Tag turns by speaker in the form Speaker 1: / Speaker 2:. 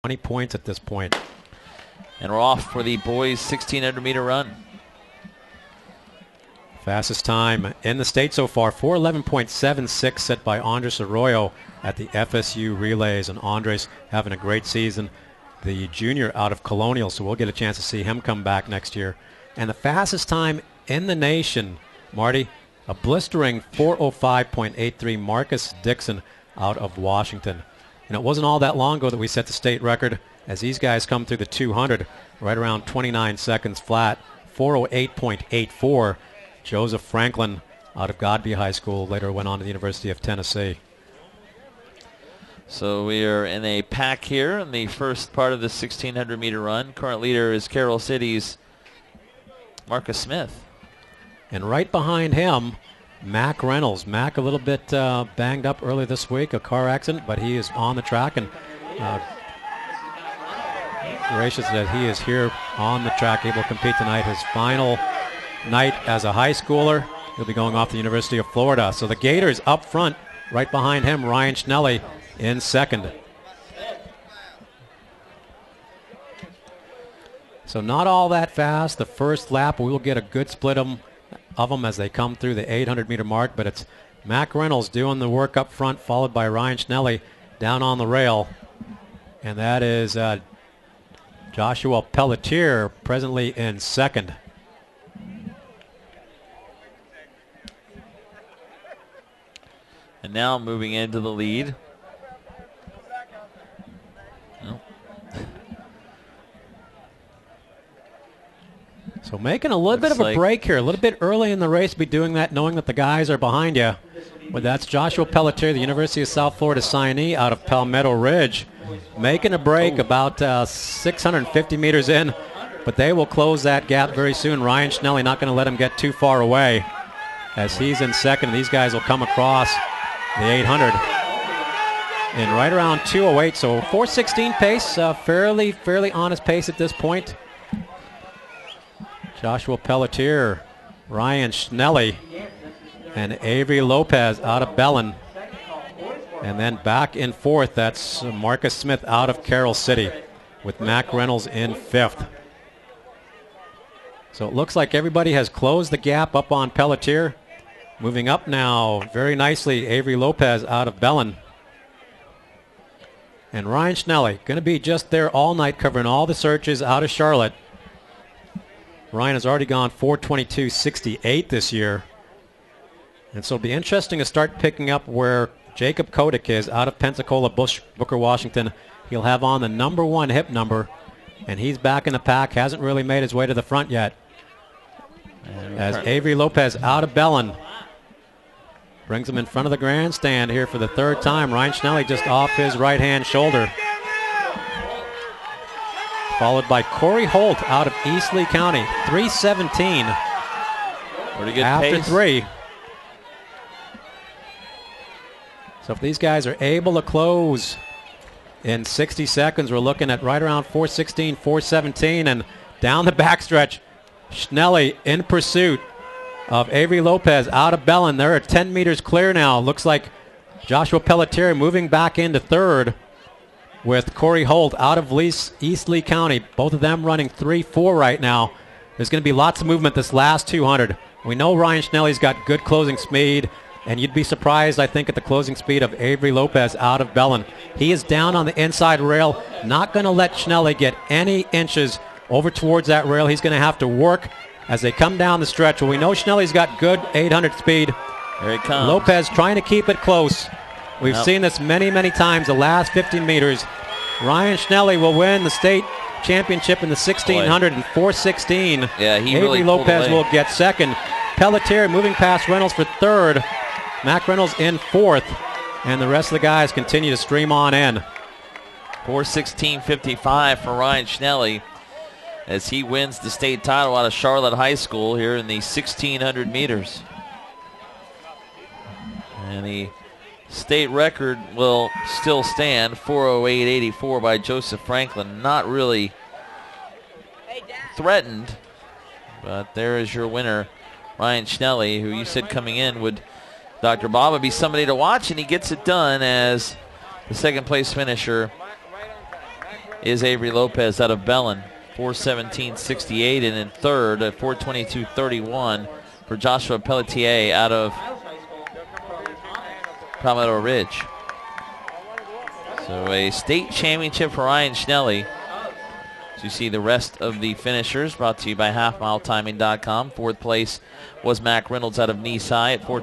Speaker 1: 20 points at this point.
Speaker 2: And we're off for the boys' 1,600-meter run.
Speaker 1: Fastest time in the state so far, 4:11.76, set by Andres Arroyo at the FSU Relays. And Andres having a great season, the junior out of Colonial, so we'll get a chance to see him come back next year. And the fastest time in the nation, Marty, a blistering 4:05.83, Marcus Dixon out of Washington. And it wasn't all that long ago that we set the state record as these guys come through the 200 right around 29 seconds flat, 4:08.84. Joseph Franklin out of Godby High School later went on to the University of Tennessee.
Speaker 2: So we are in a pack here in the first part of the 1,600-meter run. Current leader is Carroll City's Marcus Smith.
Speaker 1: And right behind him, Mac Reynolds. Mac a little bit banged up earlier this week, a car accident, but he is on the track, and gracious that he is here on the track, able to compete tonight. His final night as a high schooler. He'll be going off to the University of Florida. So the Gators up front, right behind him, Ryan Schnulle in second. So not all that fast. The first lap, we will get a good split of them as they come through the 800-meter mark, but it's Mac Reynolds doing the work up front, followed by Ryan Schnulle down on the rail. And that is Joshua Pelletier presently in second.
Speaker 2: And now moving into the lead.
Speaker 1: So making a little bit of a break here, a little bit early in the race, be doing that knowing that the guys are behind you. But that's Joshua Pelletier, the University of South Florida signee out of Palmetto Ridge, making a break about 650 meters in, but they will close that gap very soon. Ryan Schnulle not going to let him get too far away as he's in second. These guys will come across the 800 in right around 2:08, so 4:16 pace, fairly honest pace at this point. Joshua Pelletier, Ryan Schnulle, and Avery Lopez out of Bellin. And then back in fourth, that's Marcus Smith out of Carroll City with Mac Reynolds in fifth. So it looks like everybody has closed the gap up on Pelletier. Moving up now very nicely, Avery Lopez out of Bellin. And Ryan Schnulle going to be just there all night covering all the searches out of Charlotte. Ryan has already gone 4:22.68 this year. And so it'll be interesting to start picking up where Jacob Kodak is out of Pensacola, Booker, Washington. He'll have on the number 1 hip number, and he's back in the pack, hasn't really made his way to the front yet. As Avery Lopez out of Bellin brings him in front of the grandstand here for the third time. Ryan Schnulle just off his right-hand shoulder. Followed by Corey Holt out of East Lee County, 3:17.
Speaker 2: Pretty good
Speaker 1: after
Speaker 2: pace.
Speaker 1: 3. So if these guys are able to close in 60 seconds, we're looking at right around 4:16, 4:17, and down the backstretch, Schnulle in pursuit of Avery Lopez out of Bellin. They're at 10 meters clear now. Looks like Joshua Pelletier moving back into third with Corey Holt out of East Lee County. Both of them running 3:4 right now. There's going to be lots of movement this last 200. We know Ryan Schnelle's got good closing speed, and you'd be surprised, I think, at the closing speed of Avery Lopez out of Bellin. He is down on the inside rail, not going to let Schnulle get any inches over towards that rail. He's going to have to work as they come down the stretch. Well, we know Schnelle's got good 800 speed.
Speaker 2: There he comes.
Speaker 1: Lopez trying to keep it close. We've seen this many, many times the last 50 meters. Ryan Schnulle will win the state championship in the 1600 and 4:16.
Speaker 2: Yeah, he
Speaker 1: Avery
Speaker 2: really
Speaker 1: Lopez will get second. Pelletier moving past Reynolds for third. Mac Reynolds in fourth. And the rest of the guys continue to stream on in.
Speaker 2: 4:16.55 for Ryan Schnulle as he wins the state title out of Charlotte High School here in the 1600 meters. And the state record will still stand, 4:08.84 by Joseph Franklin. Not really threatened, but there is your winner, Ryan Schnulle, who you said coming in would, Dr. Bob, would be somebody to watch, and he gets it done as the second place finisher is Avery Lopez out of Bellin, 4:17.68, and in third at 4:22.31 for Joshua Pelletier out of Palmetto Ridge. So a state championship for Ryan Schnulle. As you see the rest of the finishers, brought to you by HalfMileTiming.com. Fourth place was Mac Reynolds out of Nisai at 4:22.